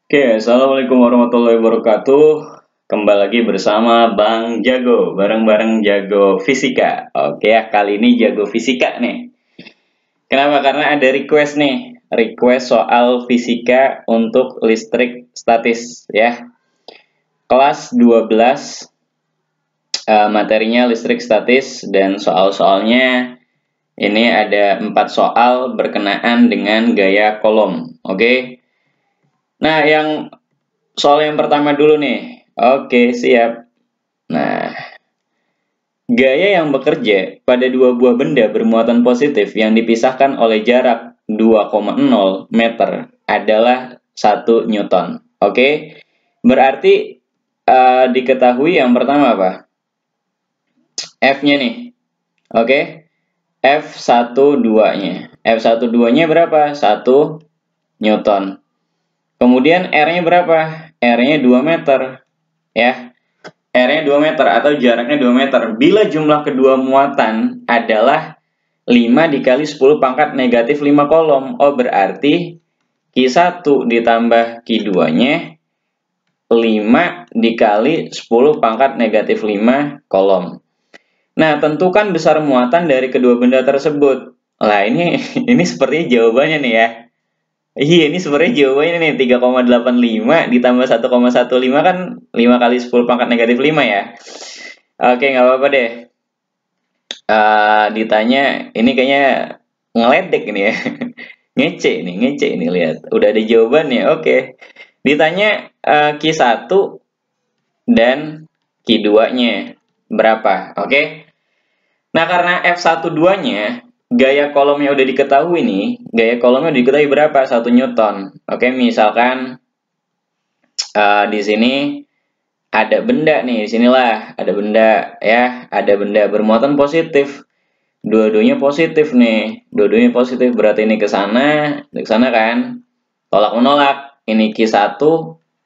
Oke, Assalamualaikum warahmatullahi wabarakatuh. Kembali lagi bersama Bang Jago, bareng-bareng Jago Fisika. Oke ya, kali ini Jago Fisika nih. Kenapa? Karena ada request nih, request soal fisika untuk listrik statis ya. Kelas 12, materinya listrik statis dan soal-soalnya ini ada 4 soal berkenaan dengan gaya kolom. Oke. Nah, soal yang pertama dulu nih. Oke, siap. Nah, gaya yang bekerja pada dua buah benda bermuatan positif yang dipisahkan oleh jarak 2,0 meter adalah 1 Newton. Oke, berarti diketahui yang pertama apa? F-nya nih. Oke, F12-nya. F12-nya berapa? 1 Newton. Kemudian R-nya berapa? R-nya 2 meter. Ya, R-nya 2 meter atau jaraknya 2 meter. Bila jumlah kedua muatan adalah 5 dikali 10 pangkat negatif 5 kolom. Oh, berarti Q1 ditambah Q2-nya 5 dikali 10 pangkat negatif 5 kolom. Nah, tentukan besar muatan dari kedua benda tersebut. Lah, ini seperti jawabannya nih ya. Iya, ini sebenarnya jawabannya nih 3,85 ditambah 1,15 kan 5 kali 10 pangkat negatif 5 ya. Oke, nggak apa-apa deh. Ditanya, ini kayaknya ngeledek ini ya. Ngece ini lihat. Udah ada jawabannya. Oke. Ditanya Q1 dan Q2-nya berapa? Oke. Nah, karena F12-nya gaya kolomnya udah diketahui nih, gaya kolomnya udah diketahui berapa? 1 Newton. Oke, misalkan di sini ada benda nih, di sinilah ada benda ya, ada benda bermuatan positif. Dua-duanya positif nih, dua-duanya positif berarti ini ke sana kan? Tolak menolak. Ini Q1,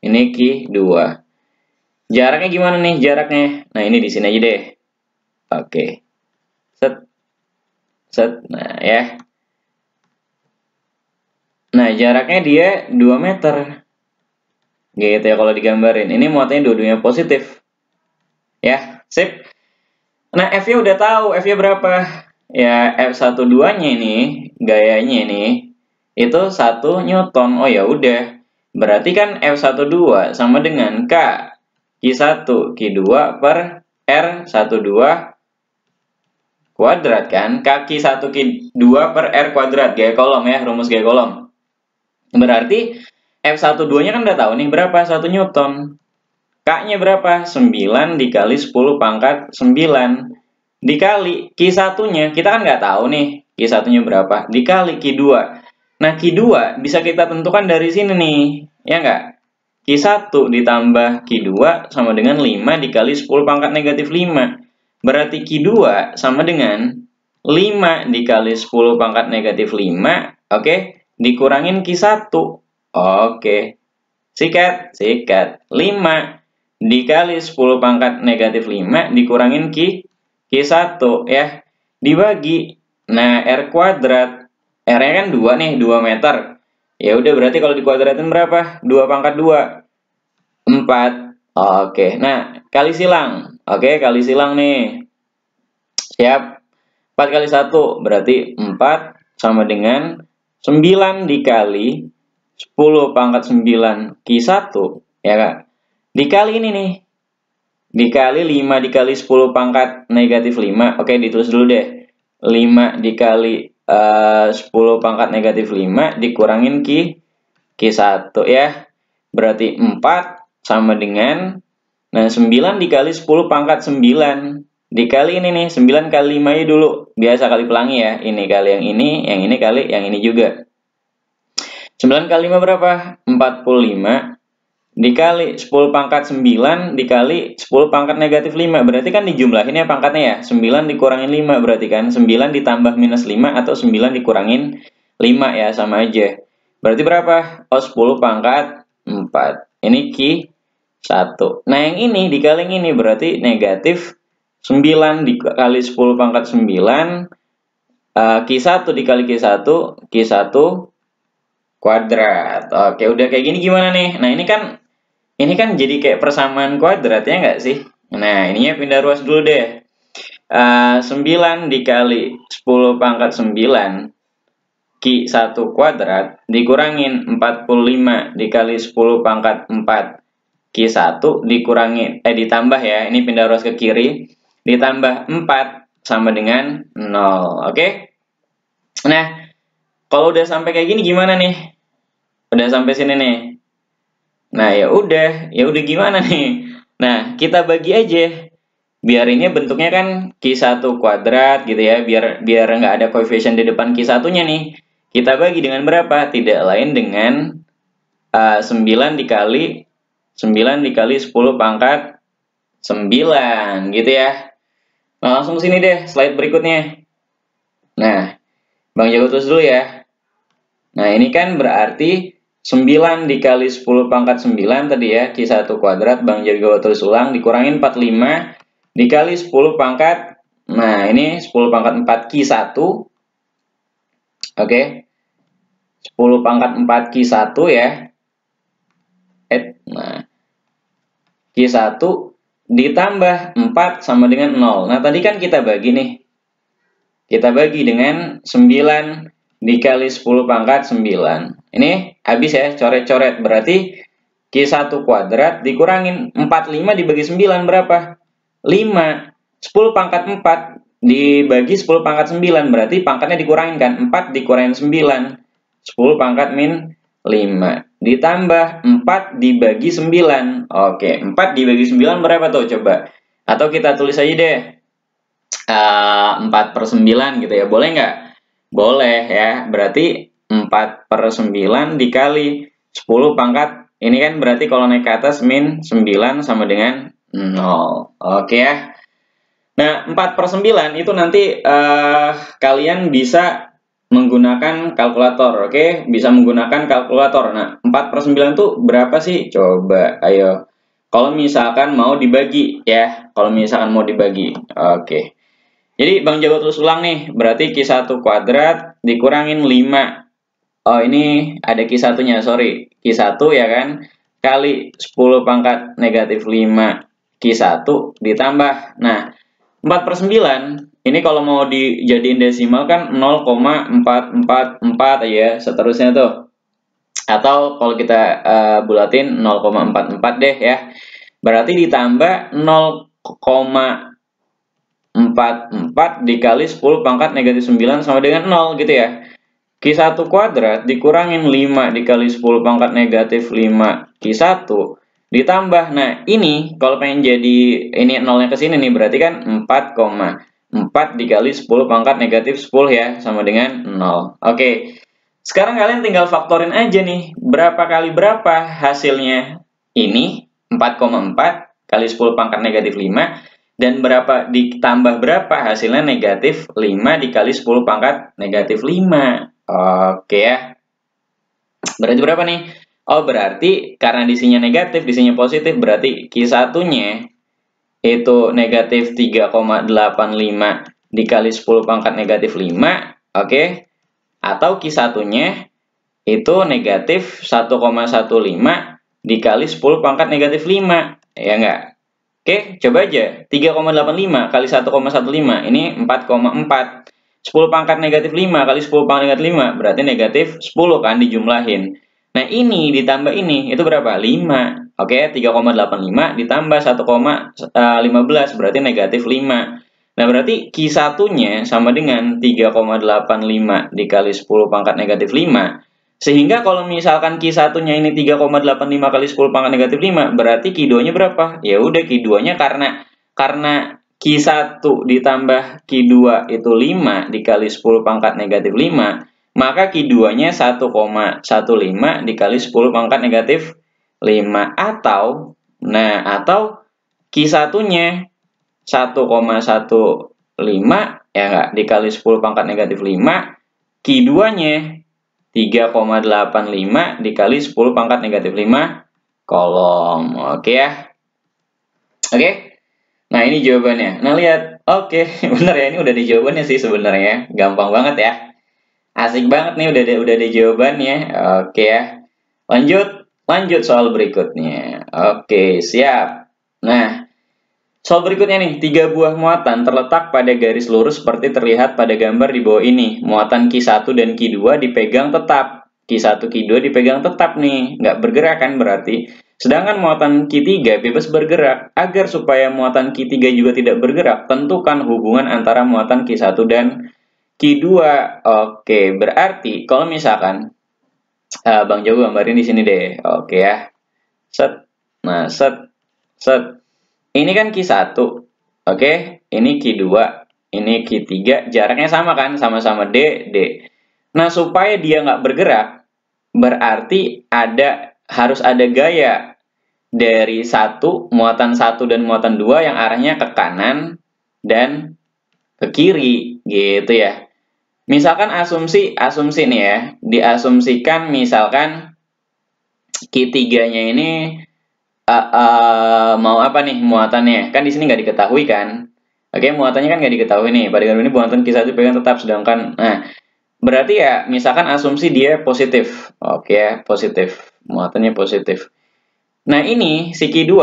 ini Q2. Jaraknya gimana nih jaraknya? Nah, ini di sini aja deh. Oke. Set set. Nah, ya. Nah, jaraknya dia 2 meter. Gitu ya kalau digambarin. Ini muatannya dua-duanya positif. Ya, sip. Nah, F-nya udah tahu, F-nya berapa? Ya, F12-nya ini, gayanya ini, itu 1 Newton. Oh ya udah. Berarti kan F12 sama dengan K Q1 Q2 per R12 kuadrat kan? Kaki 1 Q2 per R kuadrat, gaya kolom ya, rumus gaya kolom. Berarti F12-nya kan udah tahu nih berapa? 1 Newton. K-nya berapa? 9 dikali 10 pangkat 9. Dikali Q1-nya, kita kan nggak tahu nih Q1-nya berapa. Dikali Q2. Nah, Q2 bisa kita tentukan dari sini nih. Ya nggak? Q1 ditambah Q2 sama dengan 5 dikali 10 pangkat negatif 5. Berarti Q2 sama dengan 5 dikali 10 pangkat negatif 5. Oke, dikurangin Q1. Oke. Sikat. 5 dikali 10 pangkat negatif 5 dikurangin Q1 ya. Dibagi. Nah, R kuadrat. R-nya kan 2 nih, 2 meter. Ya udah berarti kalau dikuadratin berapa? 2 pangkat 2. 4. Oke. Nah, kali silang. Oke, kali silang nih. Siap. 4 kali 1 berarti 4 sama dengan 9 dikali 10 pangkat 9 Q1 ya Kak. Dikali ini nih. Dikali 5 dikali 10 pangkat negatif 5. Oke, ditulis dulu deh. 5 dikali 10 pangkat negatif 5 dikurangin Q1 ya. Berarti 4 sama dengan, nah 9 dikali 10 pangkat 9. Dikali ini nih, 9 kali 5 nya dulu. Biasa kali pelangi ya. Ini kali yang ini kali yang ini juga. 9 kali 5 berapa? 45. Dikali 10 pangkat 9 dikali 10 pangkat negatif 5. Berarti kan dijumlahin ya pangkatnya ya. 9 dikurangin 5 berarti kan. 9 ditambah minus 5 atau 9 dikurangin 5 ya, sama aja. Berarti berapa? Oh, 10 pangkat 4. Ini Q1. Nah, yang ini dikali yang ini berarti negatif 9 dikali 10 pangkat 9. Q1 dikali Q1. Q1 kuadrat. Oke, udah kayak gini gimana nih? Nah, ini kan jadi kayak persamaan kuadrat ya nggak sih? Nah, ininya pindah ruas dulu deh. 9 dikali 10 pangkat 9 Ki 1 kuadrat dikurangin 45 dikali 10 pangkat 4 Ki 1 ditambah ya, ini pindah ruas ke kiri, ditambah 4 sama dengan 0. Oke? Nah, kalau udah sampai kayak gini gimana nih? Udah sampai sini nih. Nah, ya udah gimana nih? Nah, kita bagi aja. Biar ini bentuknya kan Q1 kuadrat gitu ya, biar nggak ada koefisien di depan Q1-nya nih. Kita bagi dengan berapa? Tidak lain dengan 9 dikali 10 pangkat 9 gitu ya. Nah, langsung sini deh slide berikutnya. Nah, Bang jago terus dulu ya. Nah, ini kan berarti 9 dikali 10 pangkat 9 tadi ya, Q1 kuadrat, Bang jago terus ulang, dikurangin 45 dikali 10 pangkat, nah ini 10 pangkat 4 Q1, oke, 10 pangkat 4 Q1 ya, nah, Q1 ditambah 4 sama dengan 0, nah tadi kan kita bagi nih, kita bagi dengan 9 dikali 10 pangkat 9, ini habis ya, coret-coret, berarti Q1 kuadrat dikurangin 45 dibagi 9 berapa? 5. 10 pangkat 4 dibagi 10 pangkat 9. Berarti pangkatnya dikurangin kan? 4 dikurangin 9. 10 pangkat min 5. Ditambah 4 dibagi 9. Oke, 4 dibagi 9 berapa tuh? Coba. Atau kita tulis aja deh. 4/9 gitu ya. Boleh nggak? Boleh ya. Berarti 4/9 dikali 10 pangkat. Ini kan berarti kalau naik ke atas min 9 sama dengan 0. Oke ya. Nah, 4/9 itu nanti kalian bisa menggunakan kalkulator. Oke, bisa menggunakan kalkulator. Nah, 4/9 itu berapa sih? Coba, ayo. Kalau misalkan mau dibagi ya. Kalau misalkan mau dibagi. Oke. Jadi, Bang jago terus ulang nih. Berarti Q1 kuadrat dikurangin 5. Oh, ini ada Q1-nya, sorry. Q1 ya kan? Kali 10 pangkat negatif 5 Q1 ditambah. Nah, 4/9 ini kalau mau dijadiin desimal kan 0,444 aja seterusnya tuh. Atau kalau kita bulatin 0,44 deh ya. Berarti ditambah 0,44 dikali 10 pangkat negatif 9 sama dengan 0 gitu ya. Q1 kuadrat dikurangin 5 dikali 10 pangkat negatif 5 Q1 ditambah, nah ini kalau pengen jadi ini nolnya ke sini nih berarti kan 4,4 dikali 10 pangkat negatif 10 ya sama dengan 0. Oke, sekarang kalian tinggal faktorin aja nih berapa kali berapa hasilnya ini 4,4 kali 10 pangkat negatif 5 dan berapa ditambah berapa hasilnya negatif 5 dikali 10 pangkat negatif 5. Oke ya, berarti berapa nih? Oh, berarti karena disinya negatif, disinya positif, berarti Q1-nya itu negatif 3,85 dikali 10 pangkat negatif 5, oke? Atau Q1-nya itu negatif 1,15 dikali 10 pangkat negatif 5, ya enggak? Oke, coba aja. 3,85 kali 1,15, ini 4,4. 10 pangkat negatif 5 kali 10 pangkat negatif 5, berarti negatif 10 kan dijumlahin. Nah, ini ditambah ini, itu berapa? 5. Oke, 3,85 ditambah 1,15, berarti negatif 5. Nah, berarti Q1-nya sama dengan 3,85 dikali 10 pangkat negatif 5. Sehingga kalau misalkan Q1-nya ini 3,85 kali 10 pangkat negatif 5, berarti Q2-nya berapa? Ya udah, Q2-nya karena Q1 ditambah Q2 itu 5 dikali 10 pangkat negatif 5, maka Q2-nya 1,15 dikali 10 pangkat negatif 5. Atau Q1-nya 1,15 ya enggak, dikali 10 pangkat negatif 5, Q2-nya 3,85 dikali 10 pangkat negatif 5 kolom. Oke ya. Oke. Nah, ini jawabannya. Nah, lihat. Oke, bener ya, ini udah di jawabannya sih sebenarnya. Gampang banget ya. Asik banget nih, udah ada jawabannya. Oke ya. Lanjut soal berikutnya. Oke, siap. Nah, soal berikutnya nih, 3 buah muatan terletak pada garis lurus seperti terlihat pada gambar di bawah ini. Muatan Q1 dan Q2 dipegang tetap. Q1, Q2 dipegang tetap nih, nggak bergerak kan berarti. Sedangkan muatan Q3 bebas bergerak. Agar supaya muatan Q3 juga tidak bergerak, tentukan hubungan antara muatan Q1 dan Q2. Oke, berarti kalau misalkan Bang Jago gambarin di sini deh. Oke ya. Set. Nah, set. Ini kan Q1. Oke, ini Q2, ini Q3, jaraknya sama kan? Sama-sama D. Nah, supaya dia nggak bergerak, berarti harus ada gaya dari muatan 1 dan muatan 2 yang arahnya ke kanan dan ke kiri, gitu ya. Misalkan asumsi nih ya, diasumsikan misalkan Q3-nya ini mau apa nih muatannya? Kan di sini nggak diketahui kan? Oke, muatannya kan nggak diketahui nih. Pada gambar ini muatan Q1 pegang tetap, sedangkan berarti ya misalkan asumsi dia positif. Oke ya, positif. Muatannya positif. Nah, ini si Q2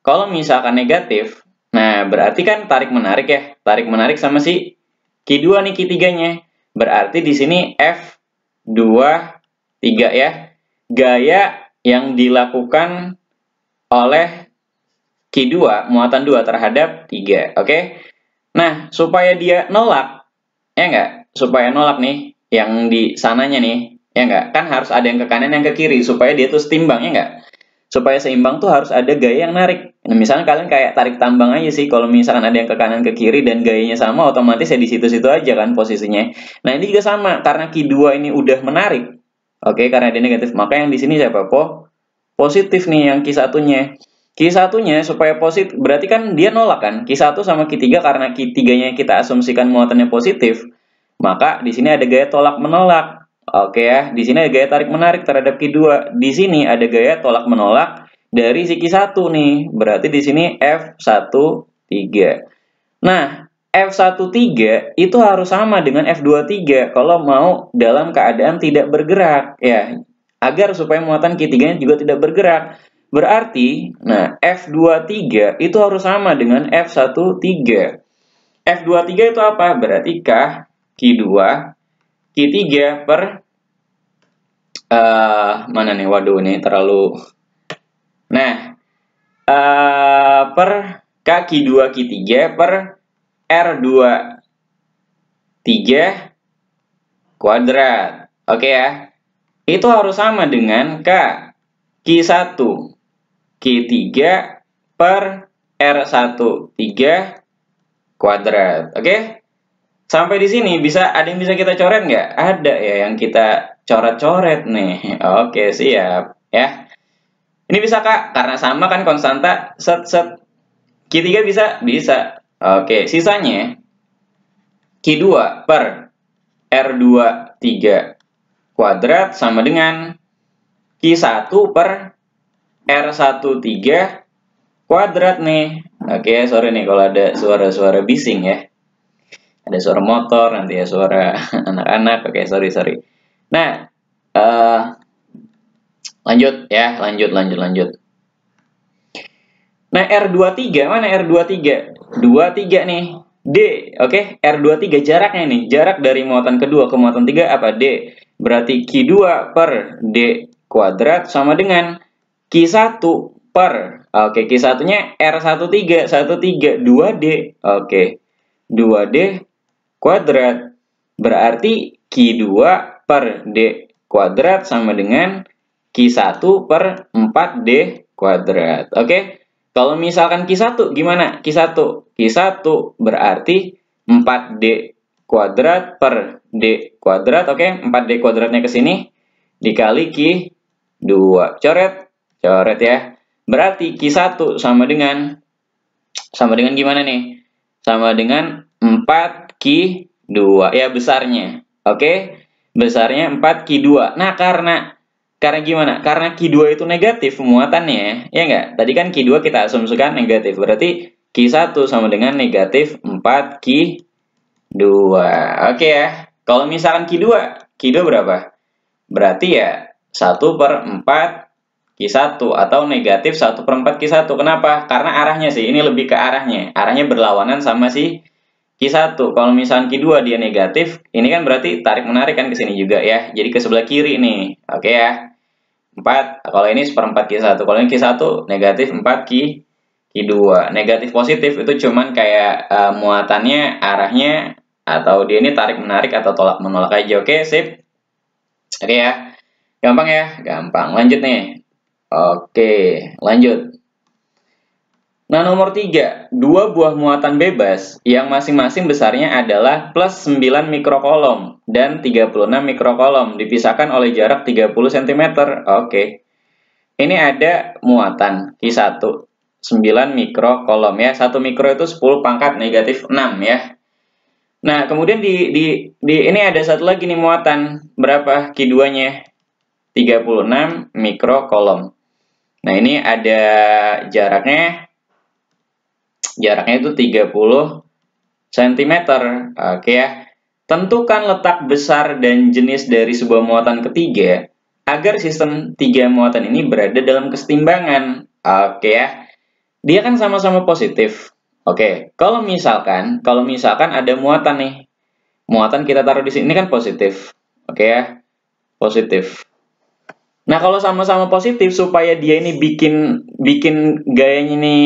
kalau misalkan negatif, nah berarti kan tarik menarik ya. Tarik menarik sama si Q2 nih, Q3-nya. Berarti di sini F2 3 ya. Gaya yang dilakukan oleh Q2 muatan 2 terhadap 3. Oke. Nah, supaya dia nolak, ya enggak? Supaya nolak nih yang di sananya nih, ya enggak? Kan harus ada yang ke kanan yang ke kiri supaya dia tuh seimbang, ya enggak? Supaya seimbang tuh harus ada gaya yang narik. Nah, misalnya kalian kayak tarik tambang aja sih, kalau misalkan ada yang ke kanan ke kiri dan gayanya sama, otomatis ya di situ-situ aja kan posisinya. Nah, ini juga sama karena Q2 ini udah menarik. Oke, karena dia negatif, maka yang di sini siapa? Positif nih yang Q1-nya. Q1-nya supaya positif, berarti kan dia nolak kan? Q1 sama Q3 karena Q3-nya kita asumsikan muatannya positif, maka di sini ada gaya tolak menolak. Oke ya, di sini ada gaya tarik menarik terhadap Q2. Di sini ada gaya tolak menolak dari si Q1 nih. Berarti di sini F13. Nah, F13 itu harus sama dengan F23 kalau mau dalam keadaan tidak bergerak ya. Agar supaya muatan Q3-nya juga tidak bergerak. Berarti, nah F23 itu harus sama dengan F13. F23 itu apa? Berarti K, Q2, Q3 per mana nih? Waduh, ini terlalu. Nah, per K Q2 Q3 per R2 3 kuadrat. Oke ya. Itu harus sama dengan K Q1 Q3 per R1 3 kuadrat. Oke? Sampai di sini ada yang bisa kita coret nggak? Ada ya yang kita coret-coret nih. Oke, siap ya. Ini bisa Kak, karena sama kan konstanta set. Q3 bisa? Bisa. Oke, sisanya Q2 per R2 3 kuadrat sama dengan Q1 per R1 3 kuadrat nih. Oke, sorry nih kalau ada suara-suara bising ya. Ada suara motor, nanti ya suara anak-anak. Oke, sorry. Nah, lanjut ya, lanjut. Nah, R23, mana R23? 23 nih, D, oke, R23 jaraknya nih, jarak dari muatan kedua ke muatan 3 apa? D, berarti Q2 per D kuadrat sama dengan Q1 per, oke, Q1-nya R13, 2D, oke, 2D kuadrat, berarti Q2 per D kuadrat sama dengan Q1 per 4D kuadrat, oke. Kalau misalkan Q1 gimana? Q1 berarti 4D kuadrat per D kuadrat, oke? 4D kuadratnya ke sini dikali Q2. Coret ya. Berarti Q1 sama dengan gimana nih? Sama dengan 4Q2 ya besarnya. Oke? Besarnya 4Q2. Nah, karena gimana? Karena Q2 itu negatif muatannya, ya enggak? Tadi kan Q2 kita asumsikan negatif, berarti Q1 sama dengan negatif 4Q2. Oke ya. Kalau misalkan Q2 Q2 berapa? Berarti ya 1/4 Q1 atau negatif 1/4 Q1. Kenapa? Karena arahnya sih, ini lebih ke arahnya. Arahnya berlawanan sama si Q1. Kalau misalnya Q2 dia negatif, ini kan berarti tarik-menarik kan ke sini juga ya. Jadi ke sebelah kiri nih. Oke ya. 4. Kalau ini 1/4 Q1. Kalau ini Q1 negatif 4 Q2. Negatif positif itu cuman kayak muatannya, arahnya, atau dia ini tarik-menarik atau tolak-menolak aja. Oke, sip. Oke ya. Gampang ya? Gampang. Lanjut nih. Oke, lanjut. Nah, nomor 3. Dua buah muatan bebas yang masing-masing besarnya adalah plus 9 mikrokolom dan 36 mikrokolom dipisahkan oleh jarak 30 cm. Oke. Ini ada muatan Q1 9 mikrokolom ya. 1 mikro itu 10 pangkat negatif 6 ya. Nah, kemudian di ini ada satu lagi nih muatan. Berapa Q2-nya? 36 mikrokolom. Nah, ini ada jaraknya itu 30 cm. Oke ya. Tentukan letak besar dan jenis dari sebuah muatan ketiga agar sistem tiga muatan ini berada dalam kesetimbangan. Oke ya. Dia kan sama-sama positif. Oke, kalau misalkan ada muatan nih. Muatan kita taruh di sini ini kan positif. Oke ya. Positif. Nah, kalau sama-sama positif supaya dia ini bikin gayanya ini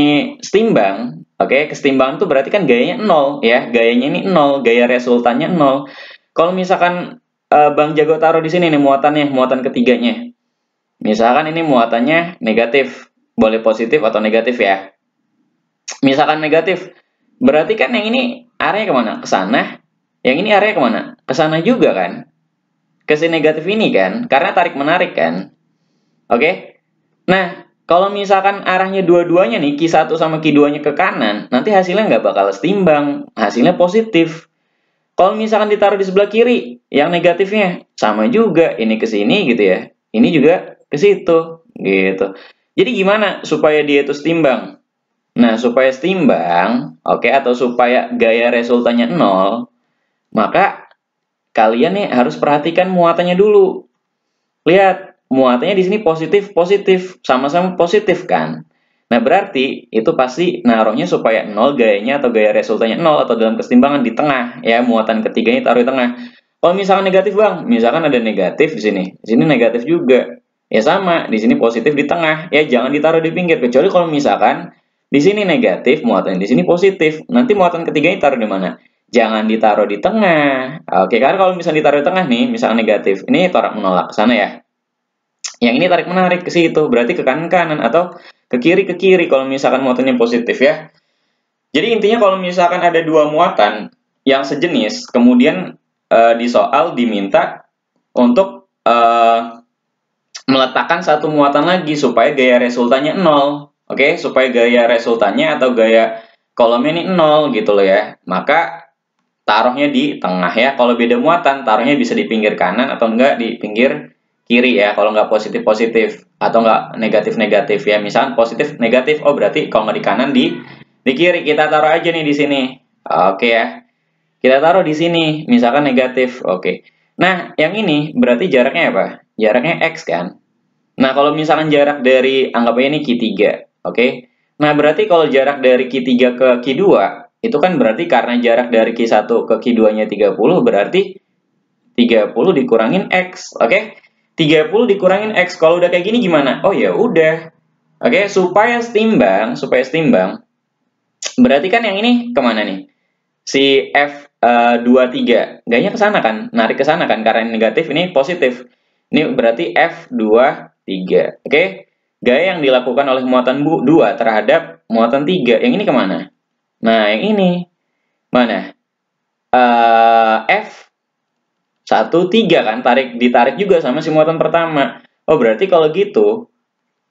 setimbang, oke, kesetimbangan tuh berarti kan gayanya 0 ya, gayanya ini 0, gaya resultannya 0. Kalau misalkan Bang Jago taruh di sini nih muatannya, muatan ketiganya. Misalkan ini muatannya negatif, boleh positif atau negatif ya. Misalkan negatif, berarti kan yang ini arahnya kemana? Ke sana. Yang ini arahnya kemana? Ke sana juga kan? Ke si negatif ini kan? Karena tarik-menarik kan? Oke. Nah, kalau misalkan arahnya dua-duanya nih, Q1 sama Q2-nya ke kanan, nanti hasilnya nggak bakal setimbang. Hasilnya positif. Kalau misalkan ditaruh di sebelah kiri, yang negatifnya sama juga. Ini ke sini gitu ya. Ini juga ke situ. Gitu. Jadi gimana supaya dia itu setimbang? Nah, supaya setimbang, oke, atau supaya gaya resultannya 0, maka kalian nih harus perhatikan muatannya dulu. Lihat, muatannya di sini positif, sama-sama positif kan? Nah, berarti itu pasti naruhnya supaya 0 gayanya atau gaya resultannya 0 atau dalam kesetimbangan di tengah ya, muatan ketiganya taruh di tengah. Kalau misalkan negatif, Bang, misalkan ada negatif di sini negatif juga. Ya sama, di sini positif di tengah. Ya jangan ditaruh di pinggir kecuali kalau misalkan di sini negatif, muatan di sini positif. Nanti muatan ketiganya taruh di mana? Jangan ditaruh di tengah. Oke, karena kalau misalnya ditaruh di tengah nih, misalnya negatif, ini tolak menolak ke sana ya. Yang ini tarik menarik ke situ, berarti ke kanan atau ke kiri kalau misalkan muatannya positif ya. Jadi intinya kalau misalkan ada dua muatan yang sejenis, kemudian di soal diminta untuk meletakkan satu muatan lagi supaya gaya resultannya 0. Oke, supaya gaya resultannya atau gaya kolomnya ini 0 gitu loh ya. Maka taruhnya di tengah ya. Kalau beda muatan, taruhnya bisa di pinggir kanan atau enggak di pinggir kiri ya. Kalau nggak positif-positif atau nggak negatif-negatif ya. Misalkan positif negatif, oh berarti kalau nggak di kanan di kiri. Kita taruh aja nih di sini. Oke ya. Kita taruh di sini, misalkan negatif. Oke. Nah, yang ini berarti jaraknya apa? Jaraknya X kan? Nah, kalau misalkan jarak dari, anggap aja ini Q3. Oke. Nah, berarti kalau jarak dari Q3 ke Q2, itu kan berarti karena jarak dari Q1 ke Q2-nya 30, berarti 30 dikurangin X. Oke. 30 dikurangin X. Kalau udah kayak gini gimana? Oh ya udah. Oke, supaya setimbang, berarti kan yang ini kemana nih? Si F23. Gayanya ke sana kan? Narik ke sana kan? Karena ini negatif, ini positif. Ini berarti F23. Oke? Gaya yang dilakukan oleh muatan 2 terhadap muatan 3. Yang ini kemana? Nah, yang ini. Mana? F13 kan? Ditarik juga sama si muatan pertama. Oh, berarti kalau gitu,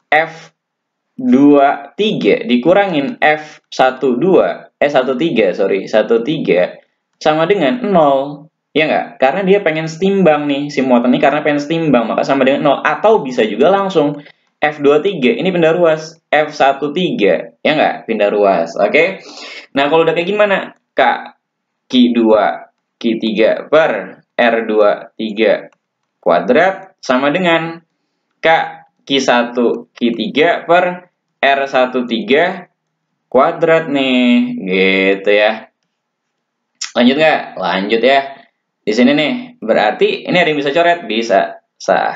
F23 dikurangin F13 sama dengan 0. Ya nggak? Karena dia pengen setimbang nih, si muatan ini karena pengen setimbang, maka sama dengan 0. Atau bisa juga langsung F23, ini pindah ruas. F13, ya nggak? Pindah ruas, oke? Nah, kalau udah kayak gimana? Kak, Q2, Q3 per R23 kuadrat sama dengan Q1 Q3 per R13 kuadrat nih, gitu ya. Lanjut nggak? Lanjut ya. Di sini nih, berarti ini ada yang bisa coret? Bisa. Sah,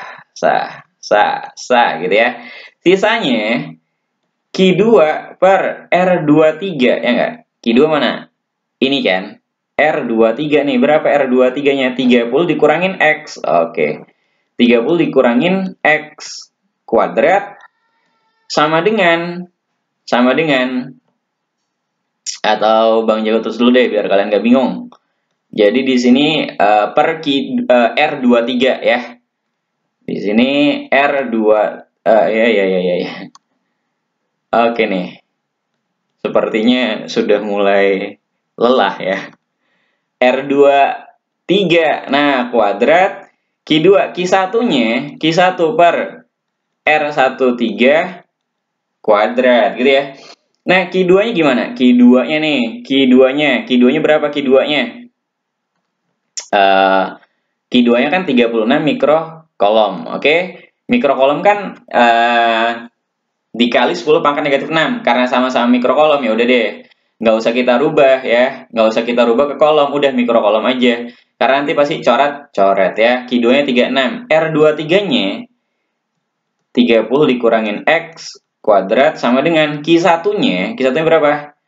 gitu ya. Sisanya Q2 per R23, ya nggak? Q2 mana? Ini kan. R23 nih, berapa R23-nya? 30 dikurangin X. Oke. 30 dikurangin X kuadrat sama dengan atau Bang Jago terus dulu deh biar kalian nggak bingung. Jadi di sini R23 ya. Di sini R2 ya. Oke nih. Sepertinya sudah mulai lelah ya. R23. Nah, kuadrat Q2 Q1-nya Q1 per R13 kuadrat gitu ya. Nah, Q2-nya gimana? Q2-nya nih, Q2-nya berapa Q2-nya? Q2-nya kan 36 mikrokolom, oke? Mikrokolom kan dikali 10 pangkat negatif 6 karena sama-sama mikrokolom, ya udah deh. Nggak usah kita rubah ya, nggak usah kita rubah ke kolom, udah mikrokolom aja. Karena nanti pasti coret ya. Q2-nya 36, R23-nya 30 dikurangin X kuadrat sama dengan Q1-nya berapa?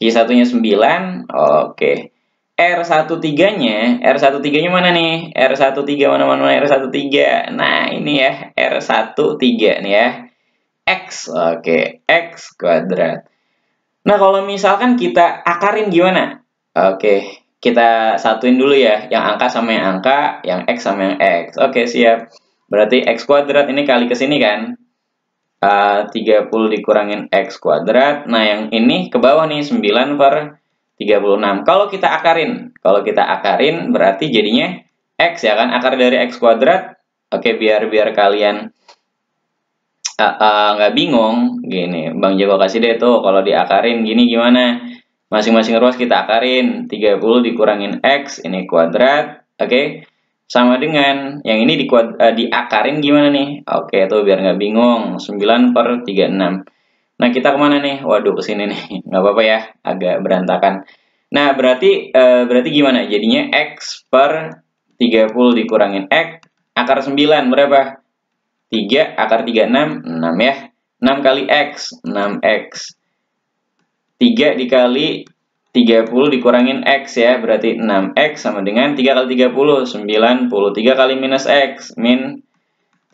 Q1-nya 9, oke. R13-nya mana nih? R13 mana R13. Nah, ini ya, R13 nih ya. X, oke, X kuadrat. Nah, kalau misalkan kita akarin gimana? Oke, kita satuin dulu ya, yang angka sama yang angka, yang X sama yang X. Oke, siap. Berarti X kuadrat ini kali ke sini kan? 30 dikurangin X kuadrat. Nah, yang ini ke bawah nih, 9 per 36. Kalau kita akarin berarti jadinya X ya kan, akar dari X kuadrat. Oke, biar kalian nggak bingung, gini, Bang Jago kasih deh tuh, kalau diakarin gini gimana? Masing-masing ruas kita akarin, 30 dikurangin X, ini kuadrat, oke? Sama dengan, yang ini diakarin gimana nih? Oke, tuh biar nggak bingung, 9 per 36. Nah, kita kemana nih? Waduh, kesini nih, nggak apa-apa ya, agak berantakan. Nah, berarti gimana? Jadinya X per 30 dikurangin X, akar 9 berapa? 3, akar 36, 6 ya. 6 kali X, 6X. 3 dikali 30 dikurangin X ya, berarti 6X sama dengan 3 kali 30, 90. 3 kali minus X, min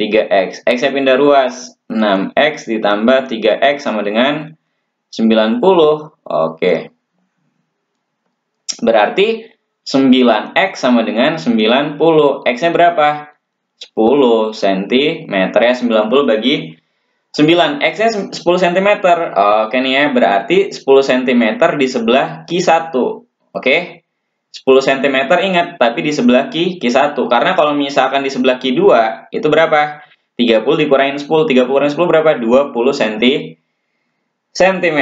3X. X-nya pindah ruas, 6X ditambah 3X sama dengan 90. Oke. Berarti 9X sama dengan 90. X-nya berapa? 10 cm ya, 90 bagi 9, X-nya 10 cm. Oke nih ya, berarti 10 cm di sebelah Q1. Oke, 10 cm ingat, tapi di sebelah Q1. Karena kalau misalkan di sebelah Q2, itu berapa? 30 dikurangin 10, 30 kurangin 10 berapa? 20 cm.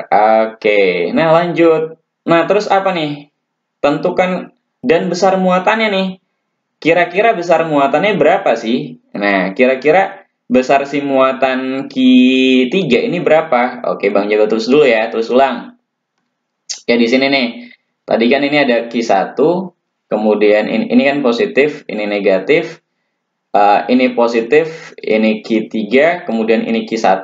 Oke, nah lanjut. Nah, terus apa nih? Tentukan dan besar muatannya nih. Kira-kira besar muatannya berapa sih? Nah, kira-kira besar si muatan Q3 ini berapa? Oke, Bang Jago tulis dulu ya, tulis ulang. Ya, di sini nih. Tadi kan ini ada Q1, kemudian ini kan positif, ini negatif. Ini positif, ini Q3, kemudian ini Q1.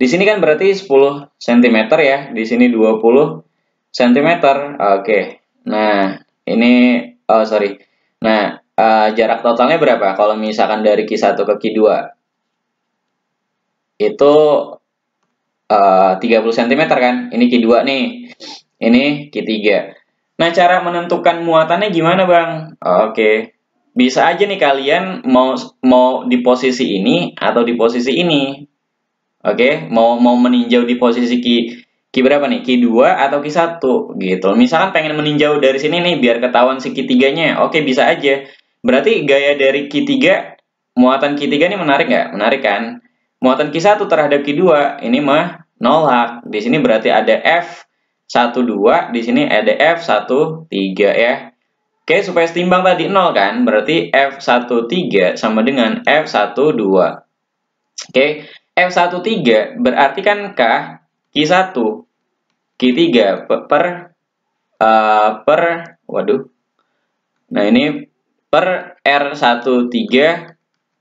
Di sini kan berarti 10 cm ya, di sini 20 cm. Oke. Nah, ini sorry. Nah, jarak totalnya berapa? Kalau misalkan dari Q1 ke Q2 itu 30 cm kan? Ini Q2 nih. Ini Q3. Nah, cara menentukan muatannya gimana, Bang? Oke. Bisa aja nih kalian mau di posisi ini atau di posisi ini. Oke, mau meninjau di posisi Q berapa nih? Q2 atau Q1 gitu. Misalkan pengen meninjau dari sini nih biar ketahuan si Q3-nya. Oke, bisa aja. Berarti gaya dari Q3, muatan Q3 ini menarik nggak? Menarik kan? Muatan Q1 terhadap Q2 ini mah nolak. Di sini berarti ada F12, di sini ada F13 ya. Oke, supaya setimbang tadi 0 kan, berarti F13 sama dengan F12. Oke, F13 berarti kan K, Q1, Q3 waduh. Nah, ini per R13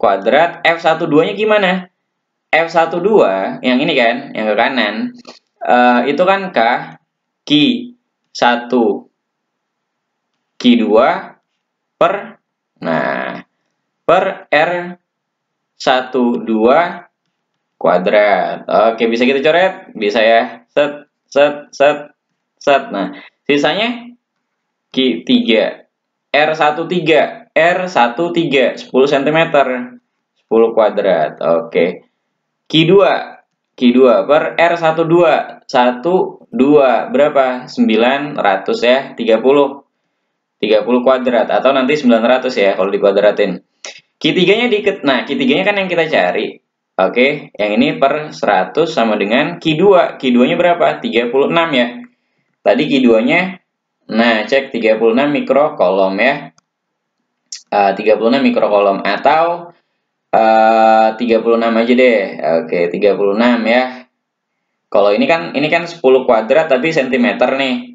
kuadrat. F12-nya gimana? F12 yang ini kan, yang ke kanan, itu kan K, Q1, Q2 per, nah, per R12 kuadrat. Oke, bisa kita coret? Bisa ya. Set, set, set, set. Nah, sisanya Q3. R13. R13. 10 cm. 10 kuadrat. Oke. Q2. Q2 per R12. 1, 2. Berapa? 900 ya. 30. 30 kuadrat. Atau nanti 900 ya kalau dikuadratin. Q3-nya dikit. Nah, Q3-nya kan yang kita cari. Oke, yang ini per 100 sama dengan Q2. Q2-nya berapa? 36 ya. Tadi Q2-nya, nah cek 36 mikrokolom ya. 36 mikrokolom atau 36 aja deh. Oke, 36 ya. Kalau ini kan 10 kuadrat tapi sentimeter nih.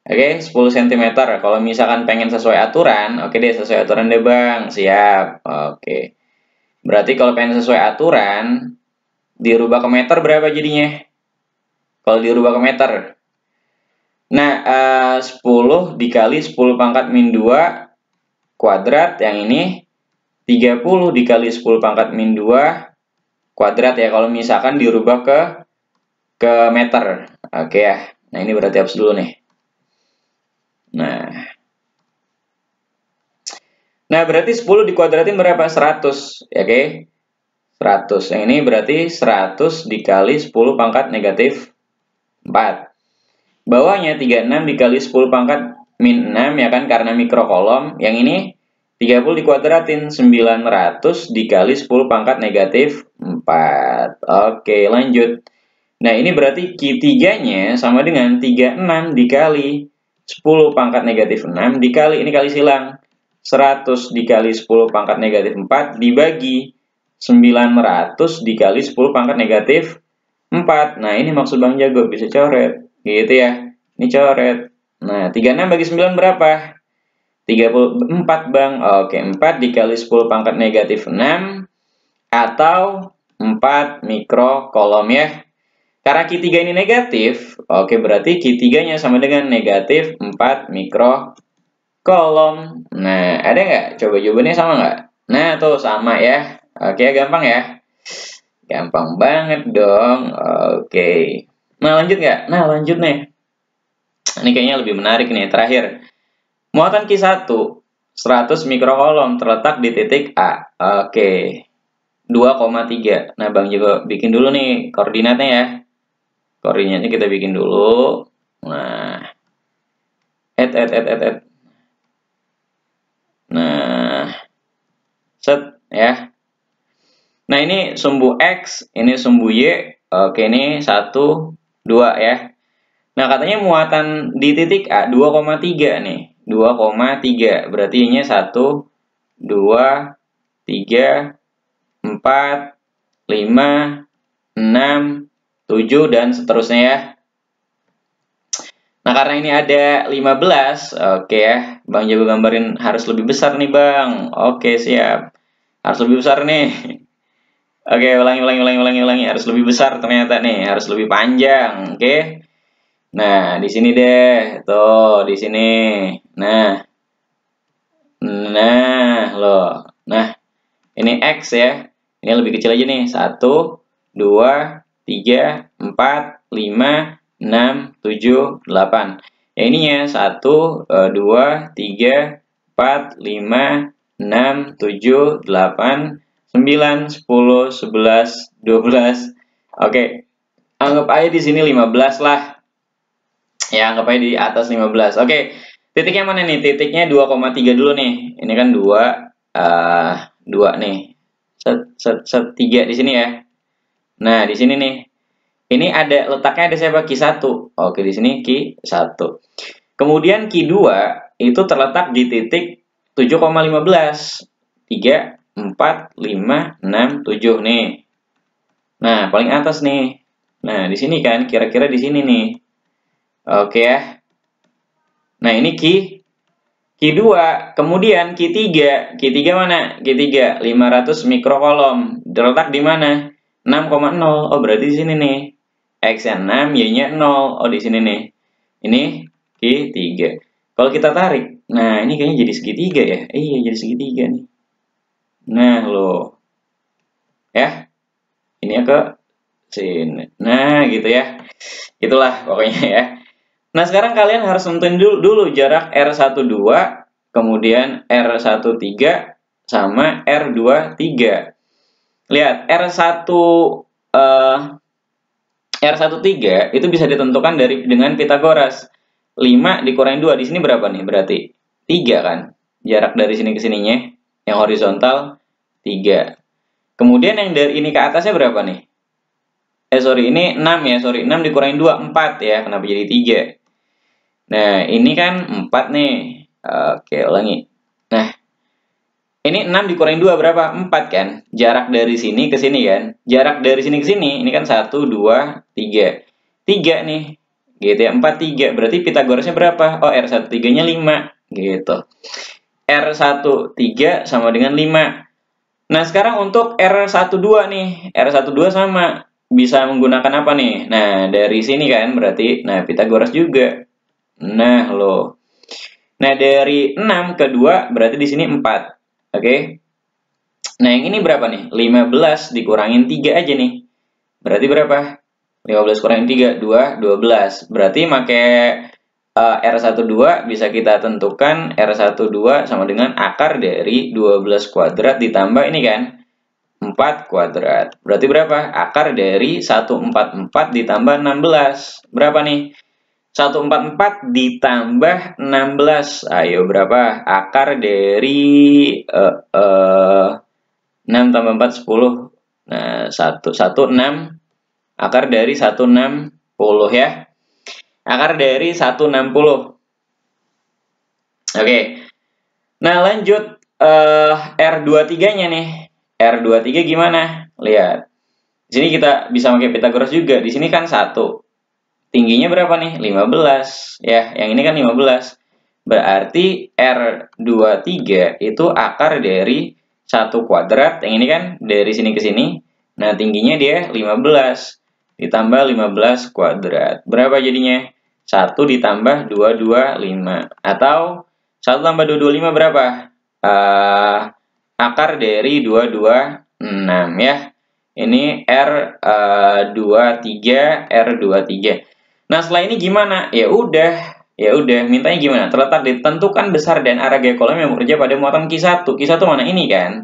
Oke, 10 cm. Kalau misalkan pengen sesuai aturan, oke deh sesuai aturan deh Bang. Siap. Oke. Berarti kalau pengen sesuai aturan, dirubah ke meter berapa jadinya? Kalau dirubah ke meter. Nah, 10 dikali 10 pangkat min 2 kuadrat. Yang ini 30 dikali 10 pangkat min 2 kuadrat ya. Kalau misalkan dirubah ke meter. Oke ya. Nah, ini berarti hapus dulu nih. Nah, berarti 10 dikuadratin berapa? 100. Ya, oke. 100. Yang ini berarti 100 dikali 10 pangkat negatif 4. Bawahnya 36 dikali 10 pangkat min 6 ya kan karena mikrokolom. Yang ini 30 dikuadratin 900 dikali 10 pangkat negatif 4. Oke, lanjut. Nah, ini berarti Q3-nya sama dengan 36 dikali 10 pangkat negatif 6 dikali, ini kali silang. 100 dikali 10 pangkat negatif 4 dibagi 900 dikali 10 pangkat negatif 4. Nah, ini maksud Bang Jago, bisa coret. Gitu ya. Ini coret. Nah, 36 bagi 9 berapa? 34 Bang. Oke, 4 dikali 10 pangkat negatif 6 atau 4 mikrokolom ya. Karena Q3 ini negatif, oke berarti Q3-nya sama dengan negatif 4 mikrokolom. Nah, ada nggak? Coba jawabannya sama nggak? Nah, tuh sama ya. Oke, gampang ya. Gampang banget dong. Oke. Nah, lanjut nggak? Nah, lanjut nih. Ini kayaknya lebih menarik nih. Terakhir. Muatan Q1 100 mikrokolom terletak di titik A. Oke. 2,3. Nah, Bang juga bikin dulu nih koordinatnya ya. Koordinatnya kita bikin dulu. Nah. Add. Nah. Set ya. Nah, ini sumbu X, ini sumbu Y. Oke, ini 1, 2 ya. Nah, katanya muatan di titik A 2,3 nih. 2,3. Berarti ini 1, 2, 3, 4, 5, 6, 7, dan seterusnya ya. Nah, karena ini ada 15, oke ya. Bang Jago gambarin harus lebih besar nih, Bang. Oke, siap. Harus lebih besar nih. Oke, ulangi. Harus lebih besar ternyata nih, harus lebih panjang. Oke. Nah, di sini deh. Tuh, di sini. Nah. Nah, loh. Nah, ini X ya. Ini lebih kecil aja nih. 1, 2, 3, 4, 5, 6, 7, 8. Yang ininya 1, 2, 3, 4, 5, 6, 7, 8, 9, 10, 11, 12. Oke. Anggap aja di sini 15 lah. Ya, anggap aja di atas 15. Oke. Titiknya mana nih? Titiknya 2,3 dulu nih. Ini kan 2 nih. Set 3 di sini ya. Nah, di sini nih. Ini ada letaknya ada siapa? Q1. Oke, di sini Q1. Kemudian Q2 itu terletak di titik 7,15. 3, 4, 5, 6, 7 nih. Nah, paling atas nih. Nah, di sini kan, kira-kira di sini nih. Oke ya. Nah, ini Q2, kemudian Q3 mana? Q3 500 mikrokolom. Terletak di mana? 6,0. Oh, berarti di sini nih. X-nya 6, Y-nya 0. Oh, di sini nih. Ini Q3. Kalau kita tarik, nah ini kayaknya jadi segitiga ya. Iya, jadi segitiga nih. Nah, loh. Ya. Ini ke sini. Nah, gitu ya. Itulah pokoknya ya. Nah, sekarang kalian harus nentuin dulu jarak R12, kemudian R13, sama R23. Lihat, R13 itu bisa ditentukan dengan Pitagoras. 5 dikurangi 2, di sini berapa nih? Berarti 3 kan? Jarak dari sini ke sininya, yang horizontal 3. Kemudian yang dari ini ke atasnya berapa nih? Sorry, ini 6 ya, sorry. 6 dikurangi 2, 4 ya. Kenapa jadi 3? Nah, ini kan 4 nih. Oke, ulangi. Nah, ini 6 dikurangi 2 berapa? 4 kan? Jarak dari sini ke sini kan? Jarak dari sini ke sini, ini kan 1, 2, 3. 3 nih. Gitu ya, 4, 3. Berarti Pitagorasnya berapa? Oh, R13-nya 5. Gitu. R13 sama dengan 5. Nah, sekarang untuk R12 nih. R12 sama. Bisa menggunakan apa nih? Nah, dari sini kan berarti, nah Pitagoras juga. Nah, loh. Nah, dari 6 ke 2 berarti di sini 4. Oke. Nah, yang ini berapa nih? 15 dikurangin 3 aja nih. Berarti berapa? 15 kurangin 3, 2, 12. Berarti pakai R12 bisa kita tentukan R12 sama dengan akar dari 12 kuadrat ditambah ini kan? 4 kuadrat. Berarti berapa? Akar dari 144 ditambah 16. Berapa nih? 144 ditambah 16. Ayo berapa? Akar dari 6 tambah 4, 10. Nah, 6. Akar dari 160 ya. Akar dari 160. Oke. Nah, lanjut R23-nya nih. R23 gimana? Lihat. Di sini kita bisa pakai Pitagoras juga. Di sini kan 1. Tingginya berapa nih? 15. Ya, yang ini kan 15. Berarti R23 itu akar dari 1 kuadrat. Yang ini kan dari sini ke sini. Nah, tingginya dia 15. Ditambah 15 kuadrat. Berapa jadinya? 1 ditambah 225. Atau 1 tambah 225 berapa? Akar dari 226 ya. Ini R23, R23. Nah, setelah ini gimana? Ya udah, mintanya gimana? Terletak ditentukan besar dan arah gaya kolom yang bekerja pada muatan Q1. Q1 mana ini kan?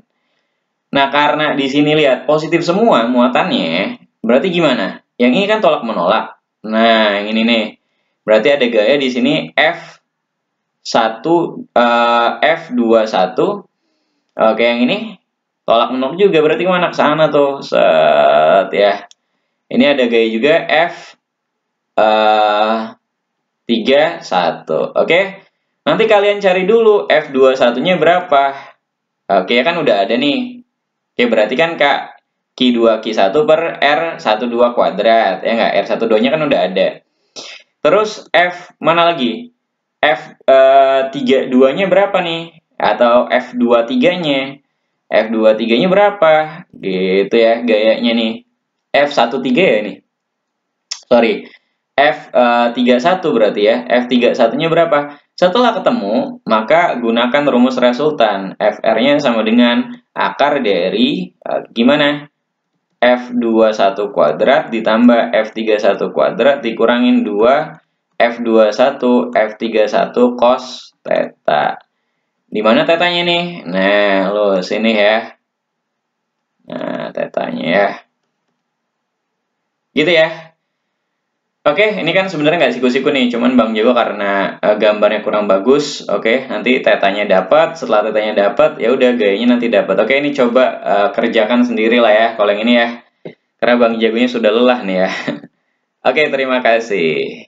Nah, karena di sini lihat positif semua muatannya, berarti gimana? Yang ini kan tolak menolak. Nah, yang ini nih. Berarti ada gaya di sini F1 F21. Oke, yang ini tolak menolak juga, berarti kemana? Ke sana tuh. Set ya. Ini ada gaya juga F 31. Oke. Nanti kalian cari dulu F21-nya berapa. Oke, kan udah ada nih. Oke, berarti kan Kak Q2 Q1 per R12 kuadrat. Ya nggak? R12-nya kan udah ada. Terus F mana lagi? F32-nya berapa nih? Atau F23-nya? F23-nya berapa? Gitu ya gayanya nih. F13 ya nih. Sorry. F31 berarti ya. F31-nya berapa? Setelah ketemu, maka gunakan rumus resultan. FR-nya sama dengan akar dari gimana? F21 kuadrat ditambah F31 kuadrat dikurangin 2 F21 F31 cos theta. Di mana tetanya nih? Nah, lo sini ya. Nah, tetanya ya. Gitu ya. Oke, ini kan sebenarnya nggak siku-siku nih, cuman Bang Jago karena gambarnya kurang bagus. Oke, nanti tetanya dapat, setelah tetanya dapat, ya udah gayanya nanti dapat. Oke, ini coba kerjakan sendiri lah ya, kalau yang ini ya. Karena Bang Jagonya sudah lelah nih ya. Oke, terima kasih.